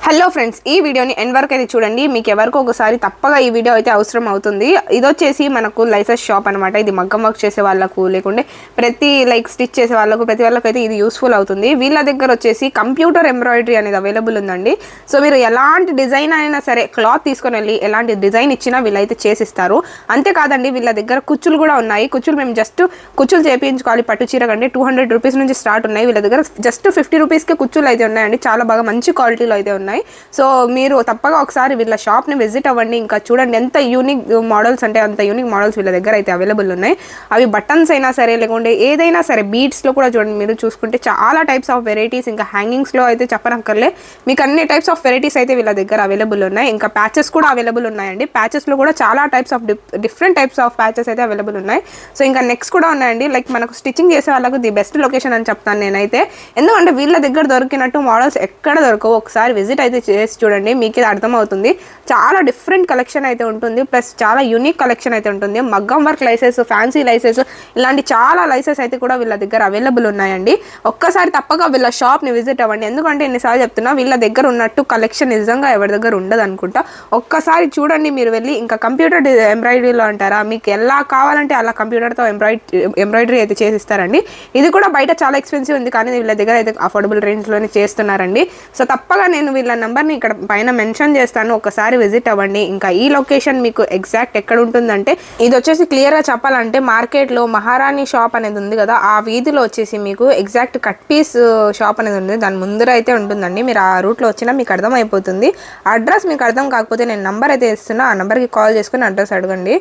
Hello friends, ఈ వీడియోని end వరకు అయితే చూడండి. మీకు ఎవరికో ఒకసారి తప్పగా ఈ వీడియో అయితే అవసరం అవుతుంది. ఇది వచ్చేసి మనకు లైసెన్స్ షాప్ అనమాట. ఇది మగ్గం వర్క్ చేసే వాళ్ళకు లేకుంటే ప్రతి స్టిచ్ చేసే వాళ్ళకు ప్రతి వాళ్ళకైతే ఇది యూస్ఫుల్ అవుతుంది. వీళ్ళ దగ్గర వచ్చేసి కంప్యూటర్ ఎంబ్రాయిడరీ అనేది అవైలబుల్ ఉందండి. సో మీరు ఎలాంటి డిజైన్ అయినా సరే క్లాత్ తీసుకొని వెళ్ళి ఎలాంటి డిజైన్ ఇచ్చినా వీళ్ళైతే చేసిస్తారు. అంతేకాదండి, వీళ్ళ దగ్గర కుచ్చులు కూడా ఉన్నాయి. కుచ్చులు మేము జస్ట్ కుచ్చులు చేయించుకోవాలి. పట్టు చీర కంటే 200 రూపీస్ నుంచి స్టార్ట్ ఉన్నాయి. వీళ్ళ దగ్గర జస్ట్ 50 రూపీస్కే కుచ్చులు అయితే ఉన్నాయండి. చాలా బాగా మంచి క్వాలిటీలో అయితే ఉన్నాయి. సో మీరు తప్పగా ఒకసారి వీళ్ళ షాప్ని విజిట్ అవ్వండి. ఇంకా చూడండి ఎంత యూనిక్ మోడల్స్ అంటే అంత యూనిక్ మోడల్స్ వీళ్ళ దగ్గర అయితే అవైలబుల్ ఉన్నాయి. అవి బటన్స్ అయినా సరే లేకుంటే ఏదైనా సరే బీడ్స్లో కూడా చూడండి. మీరు చూసుకుంటే చాలా టైప్స్ ఆఫ్ వెరైటీస్, ఇంకా హ్యాంగింగ్స్లో అయితే చెప్పనక్కర్లే, మీకు అన్ని టైప్స్ ఆఫ్ వెరైటీస్ అయితే వీళ్ళ దగ్గర అవైలబుల్ ఉన్నాయి. ఇంకా ప్యాచెస్ కూడా అవైలబుల్ ఉన్నాయండి. ప్యాచెస్లో కూడా చాలా types of different types of patches అయితే అవైలబుల్ ఉన్నాయి. సో ఇంకా నెక్స్ట్ కూడా ఉన్నాయండి. మనకు స్టిచ్చింగ్ చేసే వాళ్ళకు ది బెస్ట్ లొకేషన్ అని చెప్తాను నేనైతే. ఎందుకంటే వీళ్ళ దగ్గర దొరికినట్టు మోడల్స్ ఎక్కడ దొరకవు. ఒకసారి విజిట్ అయితే చేసి చూడండి, మీకు అర్థమవుతుంది. చాలా డిఫరెంట్ కలెక్షన్ అయితే ఉంటుంది. ప్లస్ చాలా యూనిక్ కలెక్షన్ అయితే ఉంటుంది. మగ్గం వర్క్ లైసెస్, ఫ్యాన్సీ లైసెస్, ఇలాంటి చాలా లైసెస్ అయితే కూడా వీళ్ళ దగ్గర అవైలబుల్ ఉన్నాయండి. ఒక్కసారి తప్పగా వీళ్ళ షాప్ని విజిట్ అవ్వండి. ఎందుకంటే ఎన్నిసార్లు చెప్తున్నా, వీళ్ళ దగ్గర ఉన్నట్టు కలెక్షన్ నిజంగా ఎవరి దగ్గర ఉండదు అనుకుంటా. ఒక్కసారి చూడండి మీరు వెళ్ళి. ఇంకా కంప్యూటర్ ఎంబ్రాయిడరీలో అంటారా, మీకు ఎలా కావాలంటే అలా కంప్యూటర్తో ఎంబ్రాయిడరీ అయితే చేసిస్తారండి. ఇది కూడా బయట చాలా ఎక్స్పెన్సివ్ ఉంది, కానీ వీళ్ళ దగ్గర అయితే అఫోర్డబుల్ రేంజ్లోనే చేస్తున్నారండి. సో తప్పగా నేను వీళ్ళ నెంబర్ని ఇక్కడ పైన మెన్షన్ చేస్తాను, ఒకసారి విజిట్ అవ్వండి. ఇంకా ఈ లొకేషన్ మీకు ఎగ్జాక్ట్ ఎక్కడ ఉంటుందంటే, ఇది వచ్చేసి క్లియర్గా చెప్పాలంటే మార్కెట్లో మహారాణి షాప్ అనేది ఉంది కదా, ఆ వీధిలో వచ్చేసి మీకు ఎగ్జాక్ట్ కట్ పీస్ షాప్ అనేది ఉంది. దాని ముందర అయితే ఉంటుందండి. మీరు ఆ రూట్లో వచ్చినా మీకు అర్థమైపోతుంది. అడ్రస్ మీకు అర్థం కాకపోతే నేను నంబర్ అయితే ఇస్తున్నా, ఆ నెంబర్కి కాల్ చేసుకుని అడ్రస్ అడగండి.